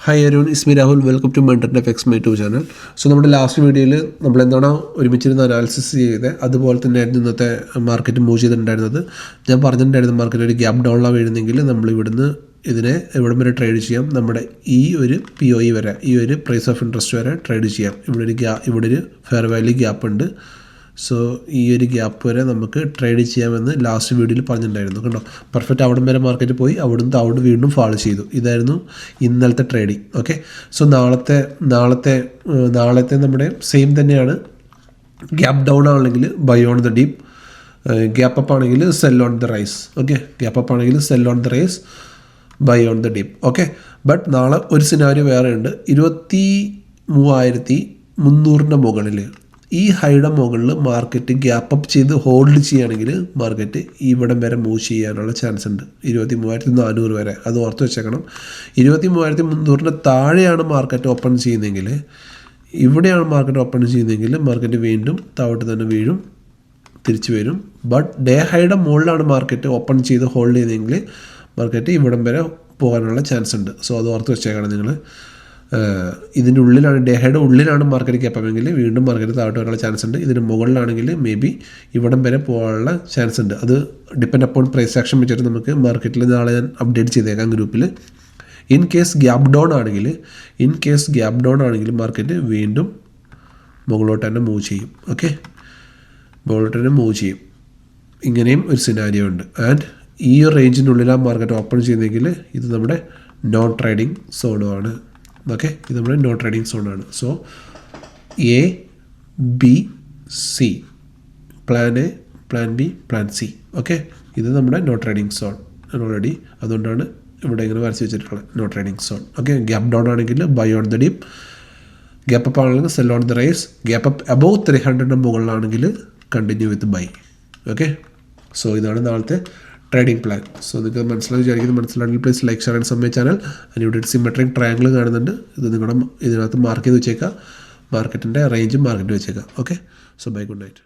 Hi Arun, is me Rahul. Welcome to mentor F X my to channel. So നമ്മുടെ last വീഡിയോയിൽ നമ്മൾ എന്താണോ ഒരുമിച്ചിരുന്ന് അനാലിസിസ് ചെയ്തത് അതുപോലെ തന്നെയായിരുന്നു ഇന്നത്തെ മാർക്കറ്റ് മൂവ് ചെയ്തിട്ടുണ്ടായിരുന്നത്. ഞാൻ പറഞ്ഞിട്ടുണ്ടായിരുന്നു മാർക്കറ്റ് ഒരു ഗ്യാപ്പ് ഡൗണിലാണ് വീഴുന്നെങ്കിൽ നമ്മൾ ഇവിടുന്ന് ഇതിനെ എവിടം വരെ ട്രേഡ് ചെയ്യാം, നമ്മുടെ ഈ ഒരു POE വരെ, ഈ ഒരു പ്രൈസ് ഓഫ് ഇൻട്രസ്റ്റ് വരെ ട്രേഡ് ചെയ്യാം. ഇവിടെ ഒരു ഫെയർ വാല്യൂ ഗ്യാപ്പ് ഉണ്ട്. സോ ഈ ഒരു ഗ്യാപ്പ് വരെ നമുക്ക് ട്രേഡ് ചെയ്യാമെന്ന് ലാസ്റ്റ് വീഡിയോയിൽ പറഞ്ഞിട്ടുണ്ടായിരുന്നു. കണ്ടോ, പെർഫെക്റ്റ് അവിടം വരെ മാർക്കറ്റ് പോയി, അവിടുന്ന് അവിടെ വീണ്ടും ഫാൾ ചെയ്തു. ഇതായിരുന്നു ഇന്നലത്തെ ട്രേഡിങ്. ഓക്കെ, സോ നാളത്തെ നമ്മുടെ സെയിം തന്നെയാണ്. ഗ്യാപ്പ് ഡൗൺ ആണെങ്കിൽ buy on the dip, gap up ആണെങ്കിൽ sell on the rise. Okay, gap up ആണെങ്കിൽ sell on the rise, buy on the dip. Okay, but നാളെ ഒരു സിനാരിയോ വേറെ ഉണ്ട്. 23,300 മുകളിൽ, ഈ ഹൈയുടെ മുകളിൽ മാർക്കറ്റ് ഗ്യാപ്പ് അപ്പ് ചെയ്ത് ഹോൾഡ് ചെയ്യുകയാണെങ്കിൽ മാർക്കറ്റ് ഇവിടം വരെ മൂവ് ചെയ്യാനുള്ള ചാൻസ് ഉണ്ട്. 23,400 വരെ. അത് ഓർത്ത് വെച്ചേക്കണം. 23,300 താഴെയാണ് മാർക്കറ്റ് ഓപ്പൺ ചെയ്യുന്നതെങ്കിൽ, ഇവിടെയാണ് മാർക്കറ്റ് ഓപ്പൺ ചെയ്യുന്നതെങ്കിൽ മാർക്കറ്റ് വീണ്ടും താഴോട്ട് തന്നെ വീഴും, തിരിച്ചു വരും. ബട്ട് ഡേ ഹൈയുടെ മുകളിലാണ് മാർക്കറ്റ് ഓപ്പൺ ചെയ്ത് ഹോൾഡ് ചെയ്യുന്നതെങ്കിൽ മാർക്കറ്റ് ഇവിടം വരെ പോകാനുള്ള ചാൻസ് ഉണ്ട്. സോ അത് ഓർത്ത് വെച്ചേക്കണം നിങ്ങൾ. ഇതിൻ്റെ ഉള്ളിലാണ്, ഡേ ഹൈയുടെ ഉള്ളിലാണ് മാർക്കറ്റ് ഗ്യാപ്പമെങ്കിൽ വീണ്ടും മാർക്കറ്റ് താഴോട്ട് വരാനുള്ള ചാൻസ് ഉണ്ട്. ഇതിന് മുകളിലാണെങ്കിൽ മേ ബി ഇവിടം വരെ പോകാനുള്ള ചാൻസ് ഉണ്ട്. അത് ഡിപ്പെൻഡ് അപ്പോൺ പ്രൈസ് ആക്ഷൻ വെച്ചിട്ട് നമുക്ക് മാർക്കറ്റിൽ നാളെ ഞാൻ അപ്ഡേറ്റ് ചെയ്തേക്കാം ഗ്രൂപ്പിൽ. ഇൻ കേസ് ഗ്യാപ്പ് ഡൗൺ ആണെങ്കിൽ മാർക്കറ്റ് വീണ്ടും മുകളിലോട്ട് തന്നെ മൂവ് ചെയ്യും. ഓക്കെ, മുകളിലോട്ട് തന്നെ മൂവ് ചെയ്യും. ഇങ്ങനെയും ഒരു സിനാരിയോ ഉണ്ട്. ആൻഡ് ഈ റേഞ്ചിൻ്റെ ഉള്ളിലാണ് മാർക്കറ്റ് ഓപ്പൺ ചെയ്യുന്നതെങ്കിൽ ഇത് നമ്മുടെ നോൺ ട്രേഡിംഗ് സോണുമാണ്. ഓക്കെ, ഇത് നമ്മുടെ നോൺ ട്രേഡിംഗ് സോണാണ്. So ABC, plan A, plan B, plan C. Okay, ഇത് നമ്മുടെ നോൺ ട്രേഡിംഗ് സോൺ ഓൾറെഡി. അതുകൊണ്ടാണ് ഇവിടെ ഇങ്ങനെ വരച്ച് വെച്ചിട്ടുള്ളത് non trading zone. Okay, gap down ആണെങ്കിൽ buy on the dip, gap up ആണെങ്കിൽ sell on the rise, gap up above 300 മുകളിലാണെങ്കിൽ continue with buy. Okay, so ഇതാണ് നാളത്തെ ട്രേഡിംഗ് പ്ലാൻ. സോ നിങ്ങൾക്ക് മനസ്സിലാണെങ്കിൽ please like, share and subscribe channel. അതിന് ഇവിടെ ഒരു സിമെട്രിക് ട്രയാങ്കിൾ കാണുന്നുണ്ട്. ഇത് നിങ്ങളുടെ ഇതിനകത്ത് മാർക്ക് ചെയ്ത് വെച്ചേക്കാം. മാർക്കറ്റിൻ്റെ റേഞ്ചും മാർക്കറ്റ് വെച്ചേക്കാം. Okay, so bye, good night.